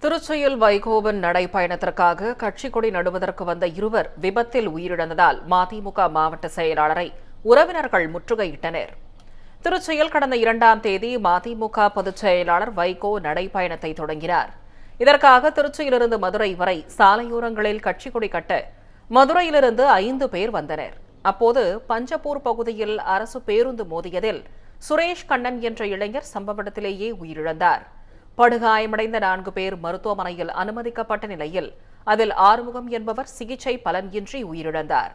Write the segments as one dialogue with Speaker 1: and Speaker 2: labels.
Speaker 1: திருச்சியில் வைகோவின் நடைப்பயணத்திற்காக கட்சி கொடி நடுவதற்கு வந்த இருவர் விபத்தில் உயிரிழந்ததால் மதிமுக மாவட்ட செயலாளரை உறவினர்கள் முற்றுகையிட்டனர். திருச்சியில் கடந்த 2ஆம் தேதி மதிமுக பொதுச் செயலாளர் வைகோ நடைப்பயணத்தை தொடங்கினார். இதற்காக திருச்சியிலிருந்து மதுரை வரை சாலையோரங்களில் கட்சி கொடி கட்ட மதுரையிலிருந்து 5 பேர் வந்தனர். அப்போது பஞ்சப்பூர் பகுதியில் அரசு பேருந்து மோதியதில் சுரேஷ் கண்ணன் என்ற இளைஞர் சம்பவ இடத்திலேயே உயிரிழந்தார். படுகாயமடைந்த 4 பேர் மருத்துவமனையில் அனுமதிக்கப்பட்ட நிலையில் அதில் ஆறுமுகம் என்பவர் சிகிச்சை பலனின்றி உயிரிழந்தார்.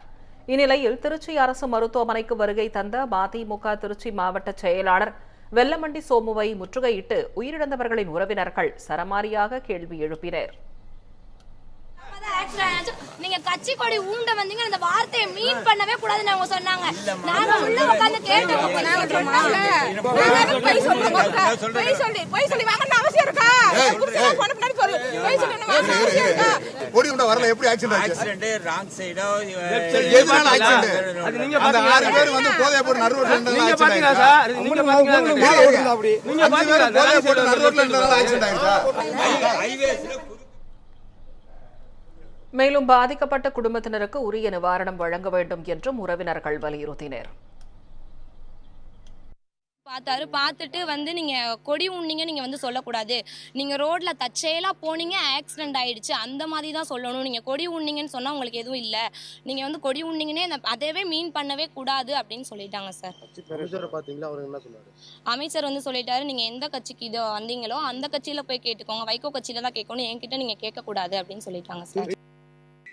Speaker 1: இந்நிலையில் திருச்சி அரசு மருத்துவமனைக்கு வருகை தந்த மதிமுக திருச்சி மாவட்ட செயலாளர் வெல்லமண்டி சோமுவை முற்றுகையிட்டு உயிரிழந்தவர்களின் உறவினர்கள் சரமாரியாக கேள்வி எழுப்பினர்.
Speaker 2: நீங்க கட்சி கொடி ஊண்ட வந்தீங்க, அந்த வார்த்தையை மீன் பண்ணவே கூடாதுன்னு அவங்க சொன்னாங்க. நாங்க உள்ள உட்கார்ந்து கேட்டோம். போய் சொல்லி வாங்கன்னு அவசியம் இருக்கா?
Speaker 3: கொடி உண்ட வரல, எப்படி ஆக்சிடென்ட் ஆச்சு?
Speaker 4: ஆக்சிடென்ட் ராங் சைடோ
Speaker 3: எதுனால ஆக்சிடென்ட்? அது நீங்க பாத்தீங்களா? 6 பேர் வந்து போதைப்பொருள் நடு ரோட்ல நின்னு
Speaker 5: நீங்க பாத்தீங்களா சார்? நீங்க பாத்தீங்களா? நீங்க பாத்தீங்களா?
Speaker 3: போதைப்பொருள் நடு ரோட்ல நின்னு ஆக்சிடென்ட் ஆயிடுச்சா?
Speaker 4: ஹைவேஸ்ல
Speaker 1: மேலும் பாதிக்கப்பட்ட குடும்பத்தினருக்கு உரிய நிவாரணம் வழங்க வேண்டும் என்றும் உறவினர்கள் வலியுறுத்தினர்.
Speaker 2: பார்த்துட்டு வந்து நீங்க கொடி ஊன்னீங்க, நீங்க வந்து சொல்லக்கூடாது. நீங்க ரோட்ல தற்செயலா போனீங்க, ஆக்சிடென்ட் ஆயிடுச்சு, அந்த மாதிரி தான் சொல்லணும். நீங்க கொடி ஊன்னீங்கன்னு சொன்னா உங்களுக்கு எதுவும் இல்ல, நீங்க வந்து கொடி ஊன்னீங்கன்னே அதவே மீன் பண்ணவே கூடாது அப்படின்னு சொல்லிட்டாங்க சார். அமைச்சர் வந்து சொல்லிட்டாரு, நீங்க எந்த கட்சிக்கு இதோ வந்தீங்களோ அந்த கட்சியில போய் கேட்டுக்கோங்க, வைகோ கட்சியில தான் கேட்கணும், என்கிட்ட நீங்க கேட்க கூடாது அப்படின்னு சொல்லிட்டாங்க சார்.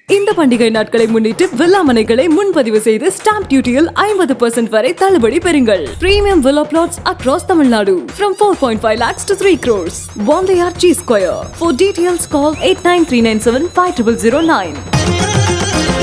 Speaker 6: இந்த பண்டிகை நாட்களை முன்னிட்டு வில்லா மனைகளை முன்பதிவு செய்து ஸ்டாம்ப் டியூட்டியில் 50% வரை தள்ளுபடி பெறுங்கள். Premium villa flats across Tamil Nadu from 4.5 lakhs to 3 crores. Bondeyar G Square. For details call 8939750009.